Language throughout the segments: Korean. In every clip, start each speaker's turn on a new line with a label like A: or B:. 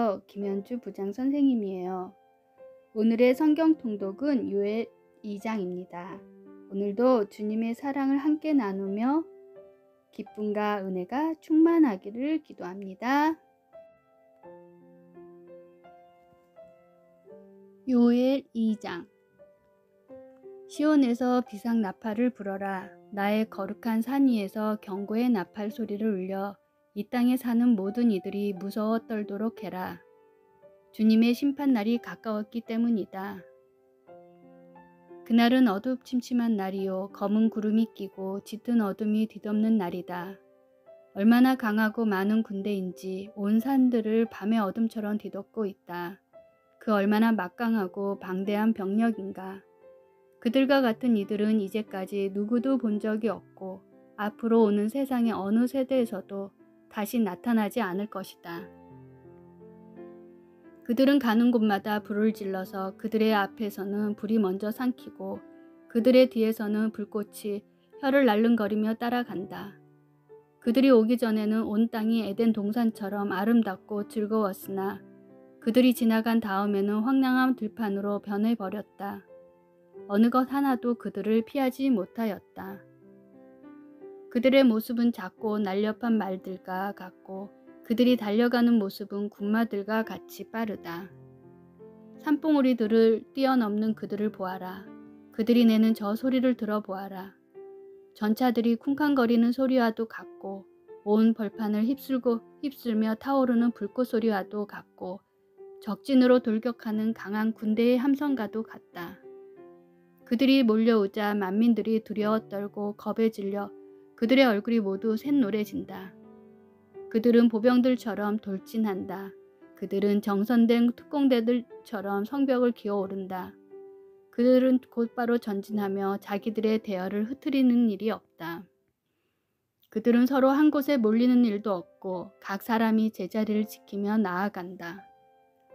A: 안녕하세요. 김현주 부장 선생님이에요. 오늘의 성경 통독은 요엘 2장입니다. 오늘도 주님의 사랑을 함께 나누며 기쁨과 은혜가 충만하기를 기도합니다. 요엘 2장. 시온에서 비상 나팔을 불어라. 나의 거룩한 산 위에서 경고의 나팔 소리를 울려 이 땅에 사는 모든 이들이 무서워 떨도록 해라. 주님의 심판날이 가까웠기 때문이다. 그날은 어두침침한 날이요 검은 구름이 끼고 짙은 어둠이 뒤덮는 날이다. 얼마나 강하고 많은 군대인지 온 산들을 밤의 어둠처럼 뒤덮고 있다. 그 얼마나 막강하고 방대한 병력인가. 그들과 같은 이들은 이제까지 누구도 본 적이 없고 앞으로 오는 세상의 어느 세대에서도 다시 나타나지 않을 것이다. 그들은 가는 곳마다 불을 질러서 그들의 앞에서는 불이 먼저 삼키고 그들의 뒤에서는 불꽃이 혀를 날름거리며 따라간다. 그들이 오기 전에는 온 땅이 에덴 동산처럼 아름답고 즐거웠으나 그들이 지나간 다음에는 황량한 들판으로 변해버렸다. 어느 것 하나도 그들을 피하지 못하였다. 그들의 모습은 작고 날렵한 말들과 같고 그들이 달려가는 모습은 군마들과 같이 빠르다. 산봉우리들을 뛰어넘는 그들을 보아라. 그들이 내는 저 소리를 들어보아라. 전차들이 쿵쾅거리는 소리와도 같고 온 벌판을 휩쓸며 타오르는 불꽃 소리와도 같고 적진으로 돌격하는 강한 군대의 함성과도 같다. 그들이 몰려오자 만민들이 두려워 떨고 겁에 질려 그들의 얼굴이 모두 샛노래진다. 그들은 보병들처럼 돌진한다. 그들은 정선된 특공대들처럼 성벽을 기어오른다. 그들은 곧바로 전진하며 자기들의 대열을 흐트리는 일이 없다. 그들은 서로 한 곳에 몰리는 일도 없고 각 사람이 제자리를 지키며 나아간다.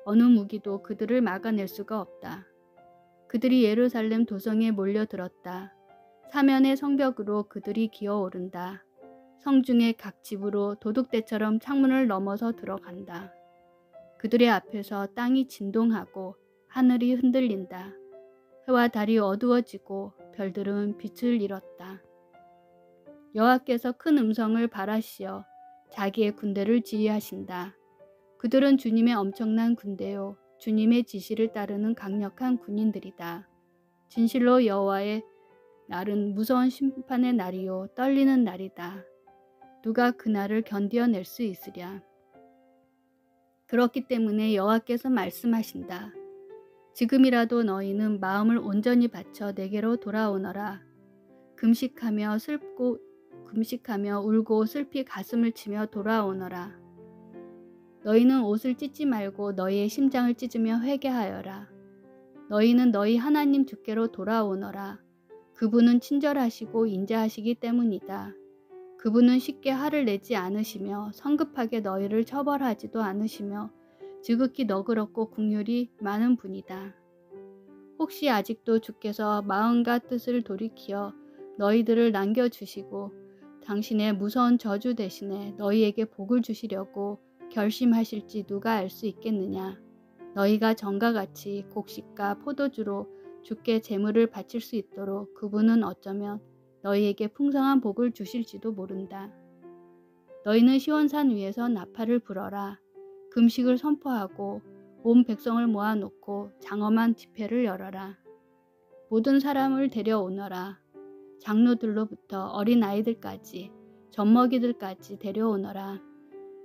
A: 어느 무기도 그들을 막아낼 수가 없다. 그들이 예루살렘 도성에 몰려들었다. 사면의 성벽으로 그들이 기어오른다. 성중의 각 집으로 도둑대처럼 창문을 넘어서 들어간다. 그들의 앞에서 땅이 진동하고 하늘이 흔들린다. 해와 달이 어두워지고 별들은 빛을 잃었다. 여호와께서 큰 음성을 발하시어 자기의 군대를 지휘하신다. 그들은 주님의 엄청난 군대요 주님의 지시를 따르는 강력한 군인들이다. 진실로 여호와의 날은 무서운 심판의 날이요 떨리는 날이다. 누가 그날을 견디어낼 수 있으랴. 그렇기 때문에 여호와께서 말씀하신다. 지금이라도 너희는 마음을 온전히 바쳐 내게로 돌아오너라. 금식하며 울고 슬피 가슴을 치며 돌아오너라. 너희는 옷을 찢지 말고 너희의 심장을 찢으며 회개하여라. 너희는 너희 하나님 주께로 돌아오너라. 그분은 친절하시고 인자하시기 때문이다. 그분은 쉽게 화를 내지 않으시며 성급하게 너희를 처벌하지도 않으시며 지극히 너그럽고 긍휼이 많은 분이다. 혹시 아직도 주께서 마음과 뜻을 돌이키어 너희들을 남겨주시고 당신의 무서운 저주 대신에 너희에게 복을 주시려고 결심하실지 누가 알 수 있겠느냐. 너희가 전과 같이 곡식과 포도주로 주께 제물을 바칠 수 있도록 그분은 어쩌면 너희에게 풍성한 복을 주실지도 모른다. 너희는 시온산 위에서 나팔을 불어라. 금식을 선포하고 온 백성을 모아놓고 장엄한 집회를 열어라. 모든 사람을 데려오너라. 장로들로부터 어린아이들까지 젖먹이들까지 데려오너라.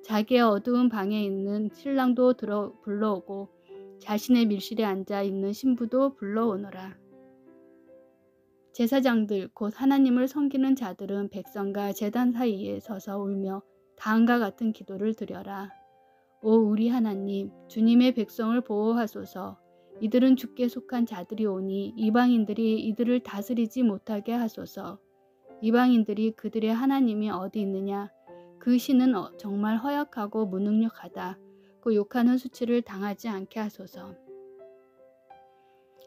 A: 자기의 어두운 방에 있는 신랑도 불러오고 자신의 밀실에 앉아 있는 신부도 불러오너라. 제사장들 곧 하나님을 섬기는 자들은 백성과 제단 사이에 서서 울며 다음과 같은 기도를 드려라. 오 우리 하나님, 주님의 백성을 보호하소서. 이들은 주께 속한 자들이 오니 이방인들이 이들을 다스리지 못하게 하소서. 이방인들이 그들의 하나님이 어디 있느냐? 그 신은 정말 허약하고 무능력하다. 그 욕하는 수치를 당하지 않게 하소서.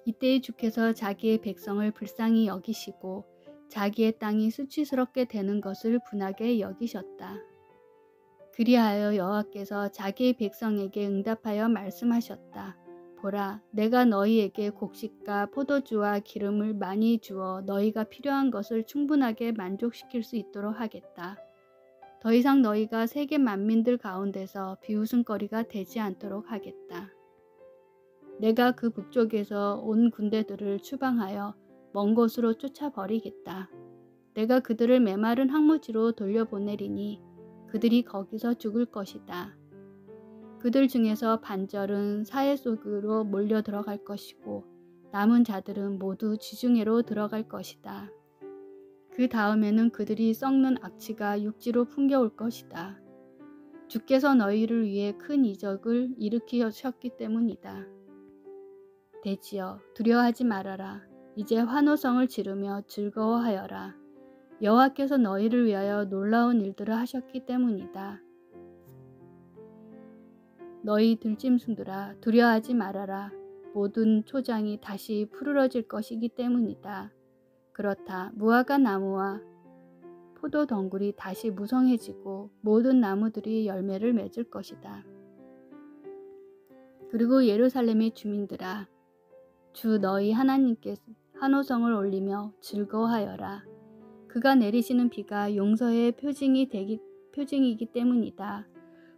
A: 이때에 주께서 자기의 백성을 불쌍히 여기시고 자기의 땅이 수치스럽게 되는 것을 분하게 여기셨다. 그리하여 여호와께서 자기 백성에게 응답하여 말씀하셨다. 보라, 내가 너희에게 곡식과 포도주와 기름을 많이 주어 너희가 필요한 것을 충분하게 만족시킬 수 있도록 하겠다. 더 이상 너희가 세계 만민들 가운데서 비웃음거리가 되지 않도록 하겠다. 내가 그 북쪽에서 온 군대들을 추방하여 먼 곳으로 쫓아버리겠다. 내가 그들을 메마른 황무지로 돌려보내리니 그들이 거기서 죽을 것이다. 그들 중에서 반절은 사해 속으로 몰려 들어갈 것이고 남은 자들은 모두 지중해로 들어갈 것이다. 그 다음에는 그들이 썩는 악취가 육지로 풍겨올 것이다. 주께서 너희를 위해 큰 이적을 일으키셨기 때문이다. 대지여, 두려워하지 말아라. 이제 환호성을 지르며 즐거워하여라. 여호와께서 너희를 위하여 놀라운 일들을 하셨기 때문이다. 너희 들짐승들아, 두려워하지 말아라. 모든 초장이 다시 푸르러질 것이기 때문이다. 그렇다. 무화과 나무와 포도 덩굴이 다시 무성해지고 모든 나무들이 열매를 맺을 것이다. 그리고 예루살렘의 주민들아, 주 너희 하나님께 환호성을 올리며 즐거워하여라. 그가 내리시는 비가 용서의 표징이기 때문이다.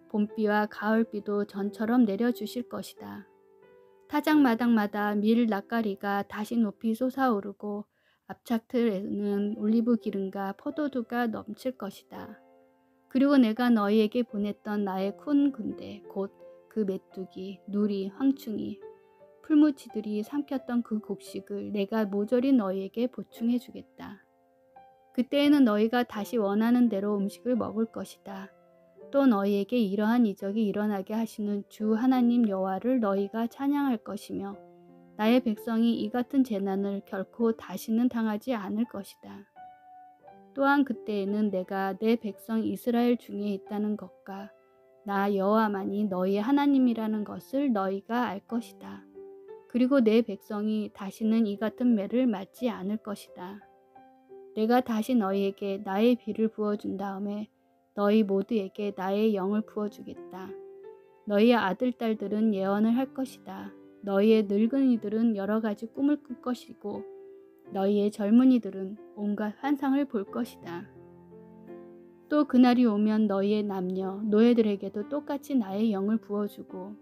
A: 봄비와 가을비도 전처럼 내려주실 것이다. 타작마당마다 밀 낯가리가 다시 높이 솟아오르고 앞차틀에는 올리브 기름과 포도주가 넘칠 것이다. 그리고 내가 너희에게 보냈던 나의 큰 군대, 곧 그 메뚜기, 누리, 황충이, 풀무치들이 삼켰던 그 곡식을 내가 모조리 너희에게 보충해 주겠다. 그때에는 너희가 다시 원하는 대로 음식을 먹을 것이다. 또 너희에게 이러한 이적이 일어나게 하시는 주 하나님 여호와를 너희가 찬양할 것이며 나의 백성이 이 같은 재난을 결코 다시는 당하지 않을 것이다. 또한 그때에는 내가 내 백성 이스라엘 중에 있다는 것과 나 여호와만이 너희의 하나님이라는 것을 너희가 알 것이다. 그리고 내 백성이 다시는 이 같은 매를 맞지 않을 것이다. 내가 다시 너희에게 나의 비를 부어준 다음에 너희 모두에게 나의 영을 부어주겠다. 너희의 아들, 딸들은 예언을 할 것이다. 너희의 늙은이들은 여러 가지 꿈을 꿀 것이고 너희의 젊은이들은 온갖 환상을 볼 것이다. 또 그날이 오면 너희의 남녀, 노예들에게도 똑같이 나의 영을 부어주고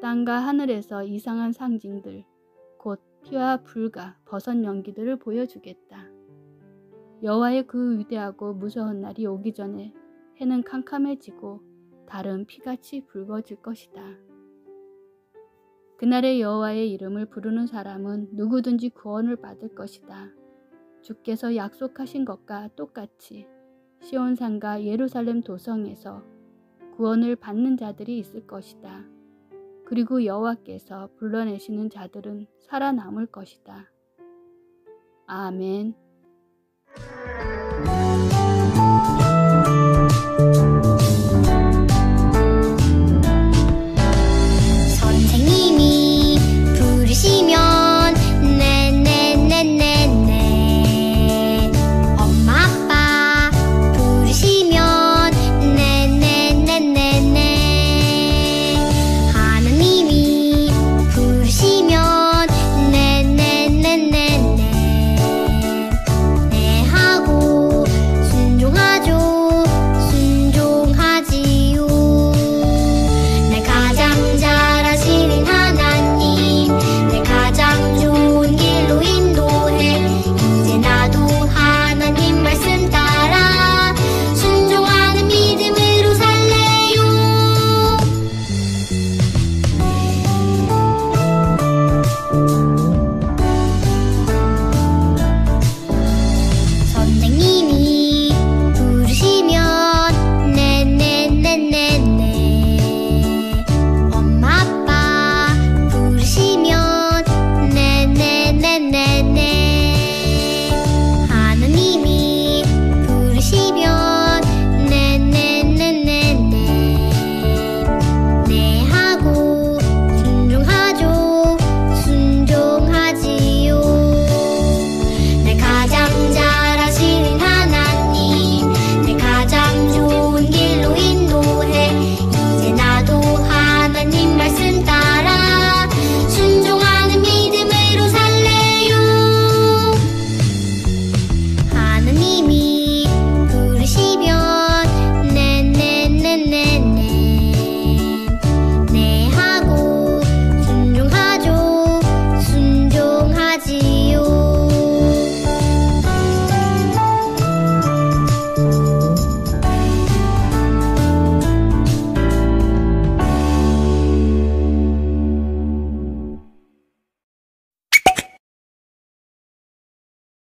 A: 땅과 하늘에서 이상한 상징들, 곧 피와 불과 버섯 연기들을 보여주겠다. 여호와의 그 위대하고 무서운 날이 오기 전에 해는 캄캄해지고 달은 피같이 붉어질 것이다. 그날에 여호와의 이름을 부르는 사람은 누구든지 구원을 받을 것이다. 주께서 약속하신 것과 똑같이 시온산과 예루살렘 도성에서 구원을 받는 자들이 있을 것이다. 그리고 여호와께서 불러내시는 자들은 살아남을 것이다. 아멘.